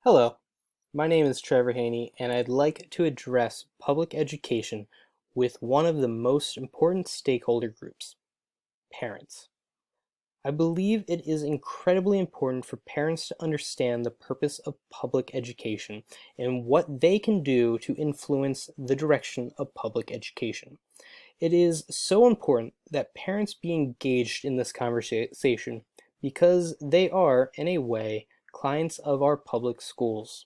Hello, my name is Trevor Haney, and I'd like to address public education with one of the most important stakeholder groups, parents. I believe it is incredibly important for parents to understand the purpose of public education and what they can do to influence the direction of public education. It is so important that parents be engaged in this conversation because they are, in a way, clients of our public schools.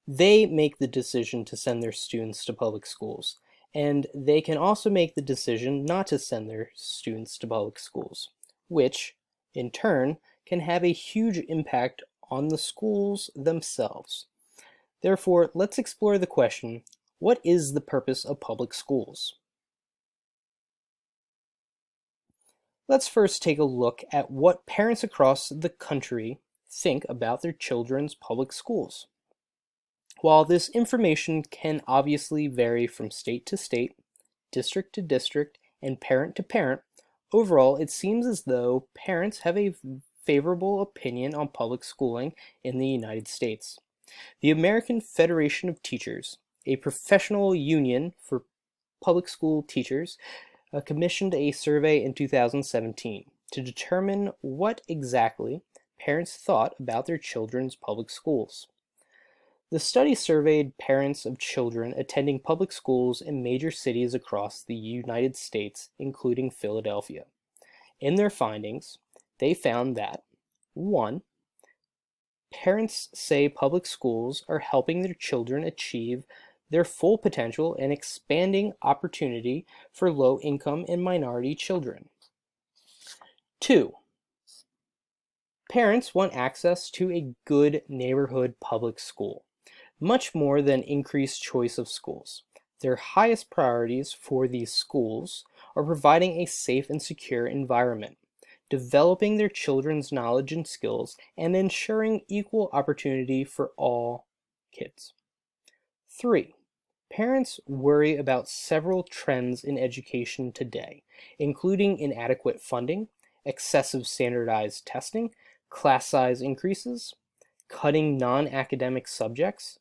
They make the decision to send their students to public schools, and they can also make the decision not to send their students to public schools, which, in turn, can have a huge impact on the schools themselves. Therefore, let's explore the question, what is the purpose of public schools? Let's first take a look at what parents across the country think about their children's public schools. While this information can obviously vary from state to state, district to district, and parent to parent, overall it seems as though parents have a favorable opinion on public schooling in the United States. The American Federation of Teachers, a professional union for public school teachers, commissioned a survey in 2017 to determine what exactly parents thought about their children's public schools. The study surveyed parents of children attending public schools in major cities across the United States, including Philadelphia. In their findings, they found that 1. Parents say public schools are helping their children achieve their full potential and expanding opportunity for low-income and minority children. 2. Parents want access to a good neighborhood public school, much more than increased choice of schools. Their highest priorities for these schools are providing a safe and secure environment, developing their children's knowledge and skills, and ensuring equal opportunity for all kids. 3. Parents worry about several trends in education today, including inadequate funding, excessive standardized testing, class size increases, cutting non-academic subjects,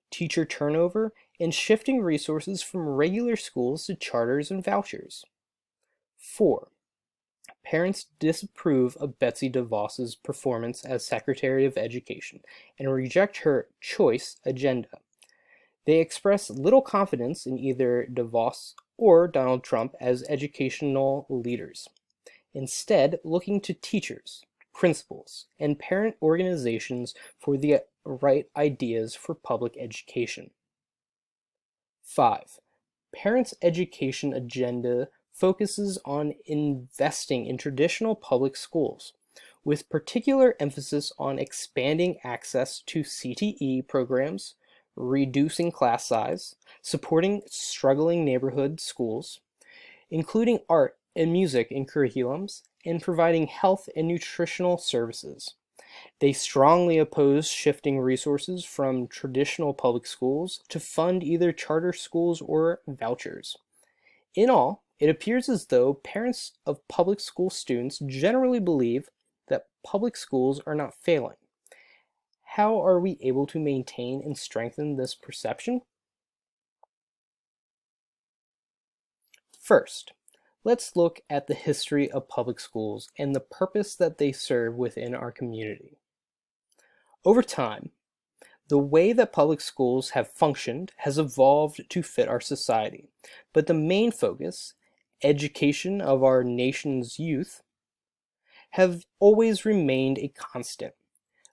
teacher turnover, and shifting resources from regular schools to charters and vouchers. 4. Parents disapprove of Betsy DeVos's performance as Secretary of Education and reject her choice agenda. They express little confidence in either DeVos or Donald Trump as educational leaders, instead looking to teachers, principals, and parent organizations for the right ideas for public education. 5. Parents' education agenda focuses on investing in traditional public schools, with particular emphasis on expanding access to CTE programs, reducing class size, supporting struggling neighborhood schools, including art and music in curriculums, and providing health and nutritional services. They strongly oppose shifting resources from traditional public schools to fund either charter schools or vouchers. In all, it appears as though parents of public school students generally believe that public schools are not failing. How are we able to maintain and strengthen this perception? First, let's look at the history of public schools and the purpose that they serve within our community. Over time, the way that public schools have functioned has evolved to fit our society, but the main focus, education of our nation's youth, have always remained a constant.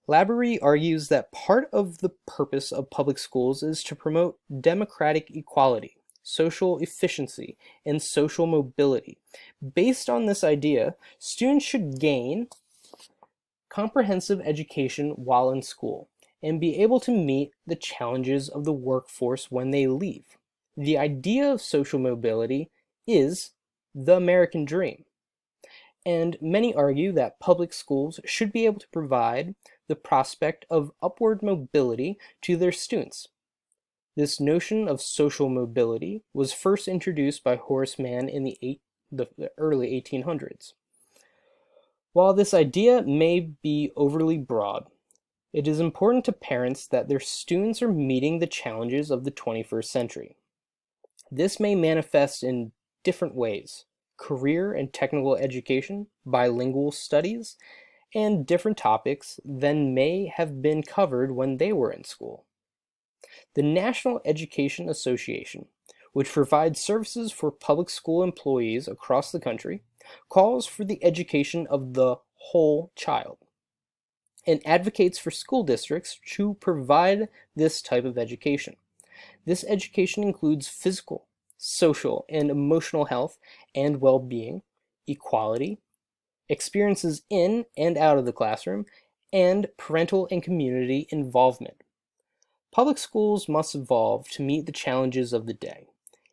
Laborie argues that part of the purpose of public schools is to promote democratic equality, social efficiency, and social mobility. Based on this idea, students should gain comprehensive education while in school and be able to meet the challenges of the workforce when they leave. The idea of social mobility is the American dream, and many argue that public schools should be able to provide the prospect of upward mobility to their students. This notion of social mobility was first introduced by Horace Mann in the early 1800s. While this idea may be overly broad, It is important to parents that their students are meeting the challenges of the 21st century. This may manifest in different ways: career and technical education, bilingual studies, and different topics than may have been covered when they were in school. The National Education Association, which provides services for public school employees across the country, calls for the education of the whole child and advocates for school districts to provide this type of education. This education includes physical, social, and emotional health and well-being, equality, experiences in and out of the classroom, and parental and community involvement. Public schools must evolve to meet the challenges of the day,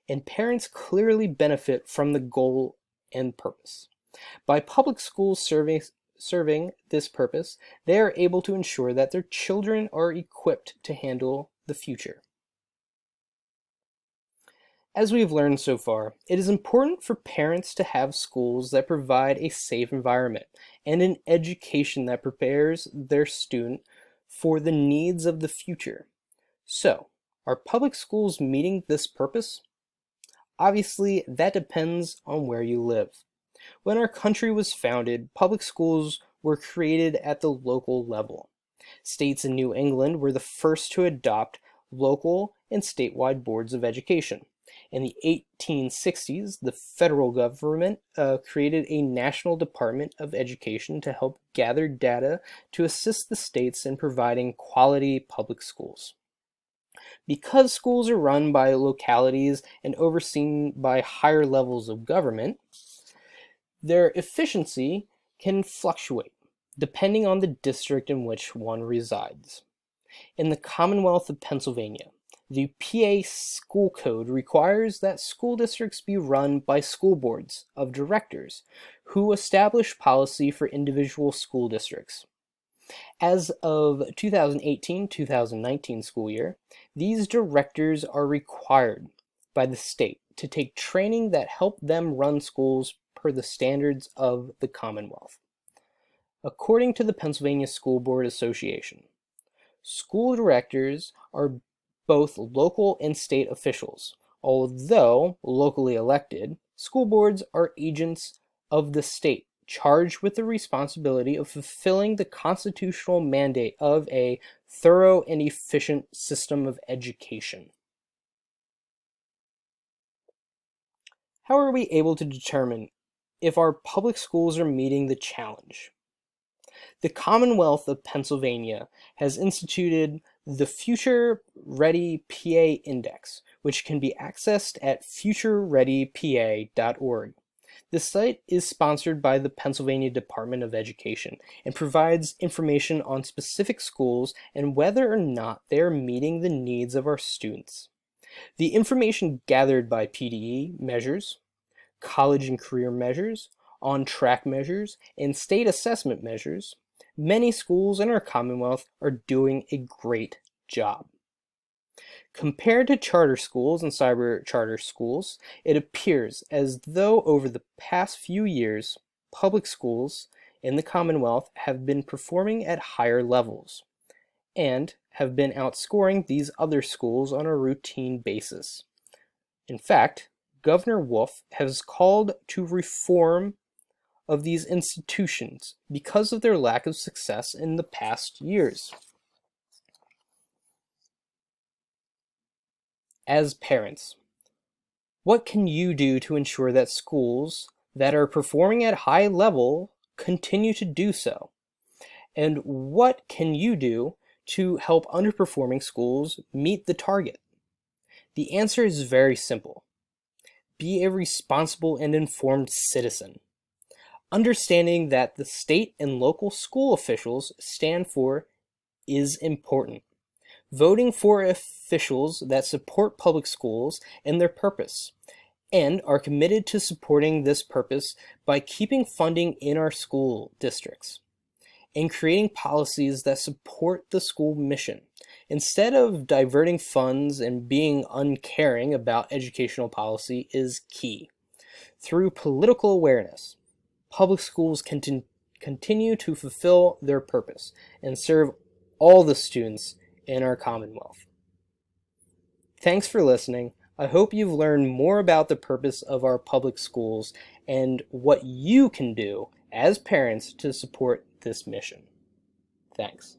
and parents clearly benefit from the goal and purpose. By public schools serving this purpose, they are able to ensure that their children are equipped to handle the future. As we have learned so far, it is important for parents to have schools that provide a safe environment and an education that prepares their student for the needs of the future. So, are public schools meeting this purpose? Obviously, that depends on where you live. When our country was founded, public schools were created at the local level. States in New England were the first to adopt local and statewide boards of education. In the 1860s, the federal government created a National Department of Education to help gather data to assist the states in providing quality public schools. Because schools are run by localities and overseen by higher levels of government, their efficiency can fluctuate depending on the district in which one resides. In the Commonwealth of Pennsylvania, the PA School Code requires that school districts be run by school boards of directors who establish policy for individual school districts. As of 2018-2019 school year, these directors are required by the state to take training that help them run schools per the standards of the Commonwealth. According to the Pennsylvania School Board Association, school directors are both local and state officials. Although locally elected, school boards are agents of the state, charged with the responsibility of fulfilling the constitutional mandate of a thorough and efficient system of education. How are we able to determine if our public schools are meeting the challenge? The Commonwealth of Pennsylvania has instituted the Future Ready PA Index, which can be accessed at futurereadypa.org. The site is sponsored by the Pennsylvania Department of Education and provides information on specific schools and whether or not they are meeting the needs of our students. The information gathered by PDE measures, college and career measures, on-track measures, and state assessment measures, many schools in our Commonwealth are doing a great job. Compared to charter schools and cyber charter schools, it appears as though over the past few years, public schools in the Commonwealth have been performing at higher levels and have been outscoring these other schools on a routine basis. In fact, Governor Wolf has called to reform of these institutions because of their lack of success in the past years. As parents, what can you do to ensure that schools that are performing at high level continue to do so? And what can you do to help underperforming schools meet the target? The answer is very simple. Be a responsible and informed citizen. Understanding that the state and local school officials stand for is important. Voting for officials that support public schools and their purpose, and are committed to supporting this purpose by keeping funding in our school districts, and creating policies that support the school mission, instead of diverting funds and being uncaring about educational policy is key. Through political awareness, public schools can continue to fulfill their purpose and serve all the students in our Commonwealth. Thanks for listening. I hope you've learned more about the purpose of our public schools and what you can do as parents to support this mission. Thanks.